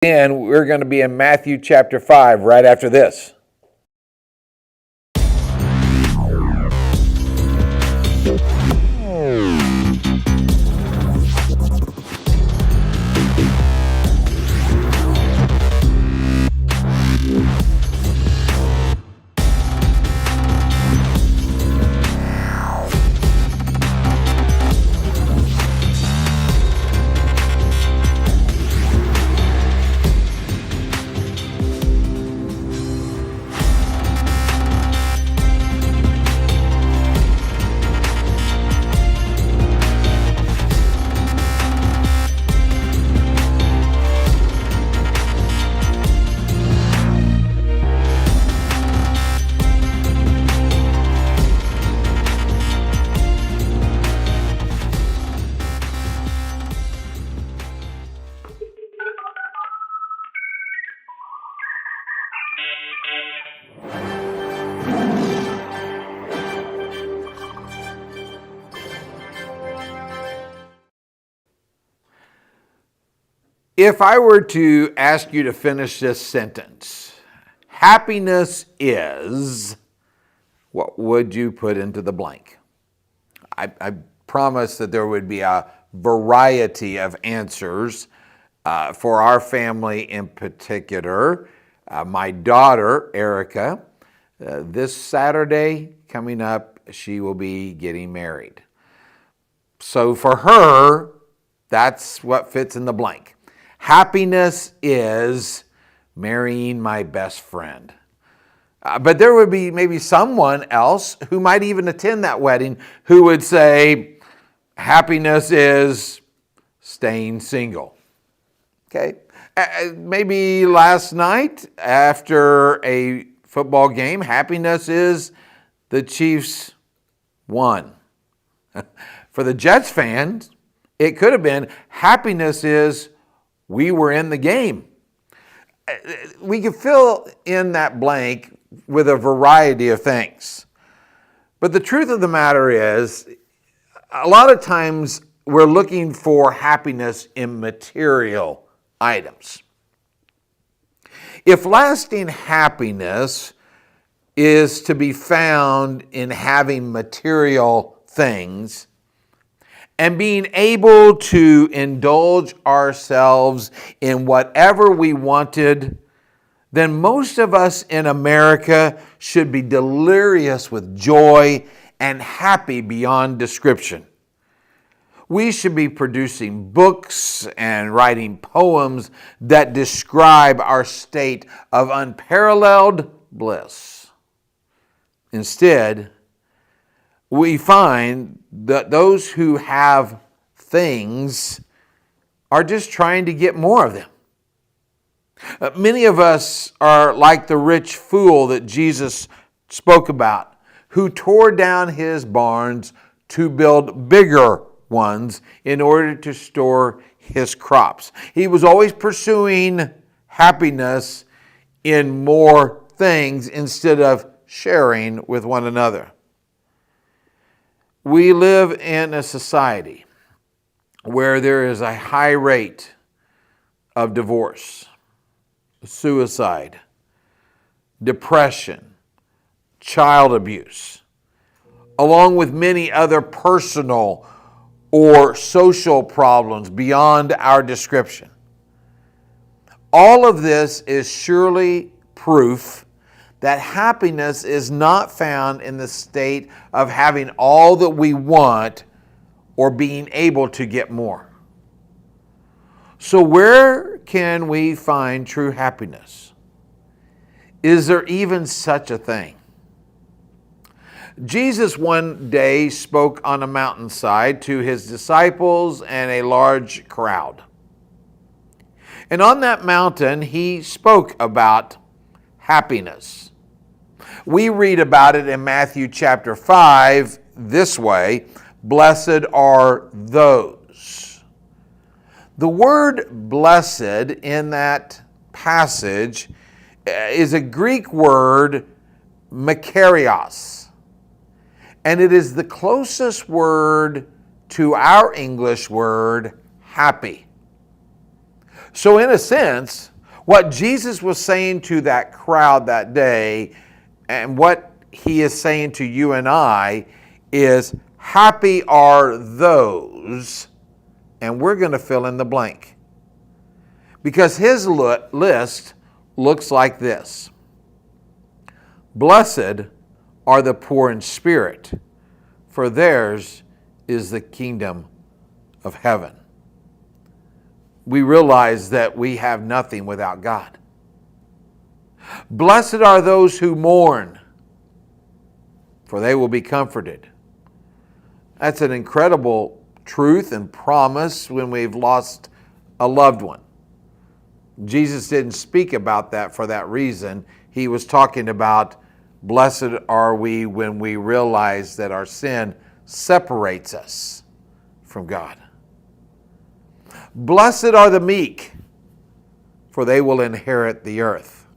And we're going to be in Matthew chapter 5 right after this. If I were to ask you to finish this sentence, happiness is, what would you put into the blank? I promise that there would be a variety of answers for our family in particular. My daughter, Erica, this Saturday coming up, she will be getting married. So for her, that's what fits in the blank. Happiness is marrying my best friend. But there would be maybe someone else who might even attend that wedding who would say, happiness is staying single. Okay? Maybe last night after a football game, happiness is the Chiefs won. For the Jets fans, it could have been happiness is we were in the game. We could fill in that blank with a variety of things. But the truth of the matter is, a lot of times we're looking for happiness in material items. If lasting happiness is to be found in having material things, and being able to indulge ourselves in whatever we wanted, then most of us in America should be delirious with joy and happy beyond description. We should be producing books and writing poems that describe our state of unparalleled bliss. Instead, we find that those who have things are just trying to get more of them. Many of us are like the rich fool that Jesus spoke about, who tore down his barns to build bigger ones in order to store his crops. He was always pursuing happiness in more things instead of sharing with one another. We live in a society where there is a high rate of divorce, suicide, depression, child abuse, along with many other personal or social problems beyond our description. All of this is surely proof that happiness is not found in the state of having all that we want or being able to get more. So where can we find true happiness? Is there even such a thing? Jesus one day spoke on a mountainside to his disciples and a large crowd. And on that mountain, he spoke about happiness. We read about it in Matthew chapter 5 this way, blessed are those. The word blessed in that passage is a Greek word, makarios, and it is the closest word to our English word, happy. So in a sense, what Jesus was saying to that crowd that day and what he is saying to you and I is, happy are those, and we're going to fill in the blank. Because his list looks like this. Blessed are the poor in spirit, for theirs is the kingdom of heaven. We realize that we have nothing without God. Blessed are those who mourn, for they will be comforted. That's an incredible truth and promise when we've lost a loved one. Jesus didn't speak about that for that reason. He was talking about, blessed are we when we realize that our sin separates us from God. Blessed are the meek, for they will inherit the earth.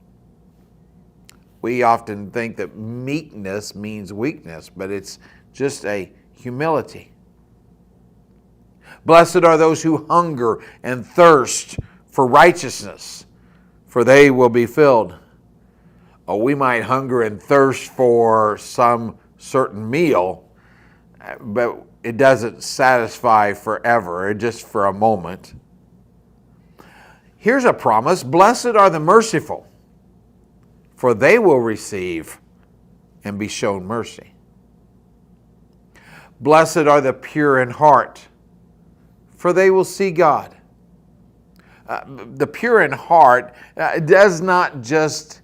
We often think that meekness means weakness, but it's just a humility. Blessed are those who hunger and thirst for righteousness, for they will be filled. Oh, we might hunger and thirst for some certain meal, but it doesn't satisfy forever, just for a moment. Here's a promise. Blessed are the merciful, for they will receive and be shown mercy. Blessed are the pure in heart, for they will see God. The pure in heart does not just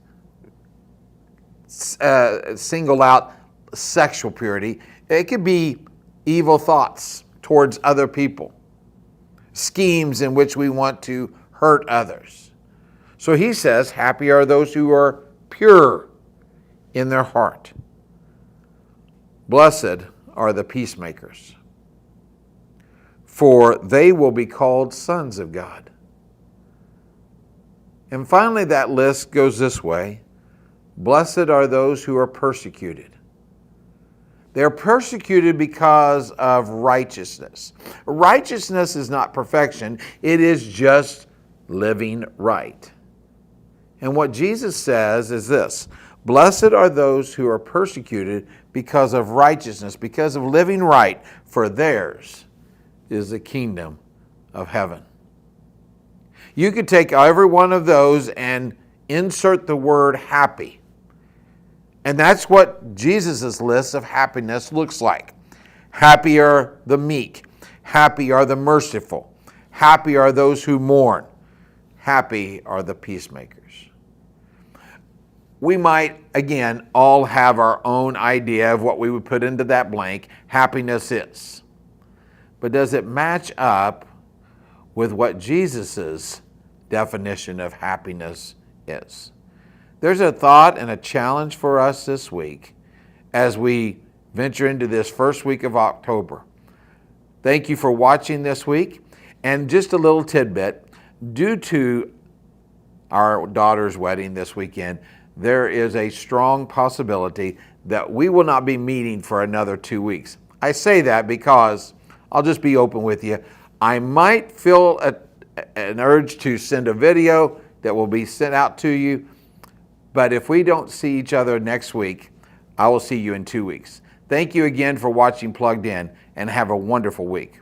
single out sexual purity. It could be evil thoughts towards other people, schemes in which we want to hurt others. So he says, happy are those who are pure in their heart. Blessed are the peacemakers, for they will be called sons of God. And finally, that list goes this way. Blessed are those who are persecuted. They're persecuted because of righteousness. Righteousness is not perfection. It is just living right. And what Jesus says is this: blessed are those who are persecuted because of righteousness, because of living right, for theirs is the kingdom of heaven. You could take every one of those and insert the word happy. And that's what Jesus' list of happiness looks like. Happy are the meek. Happy are the merciful. Happy are those who mourn. Happy are the peacemakers. We might, again, all have our own idea of what we would put into that blank happiness is. But does it match up with what Jesus' definition of happiness is? There's a thought and a challenge for us this week as we venture into this first week of October. Thank you for watching this week. And just a little tidbit, due to our daughter's wedding this weekend, there is a strong possibility that we will not be meeting for another 2 weeks. I say that because, I'll just be open with you, I might feel an urge to send a video that will be sent out to you. But if we don't see each other next week, I will see you in 2 weeks. Thank you again for watching Plugged In, and have a wonderful week.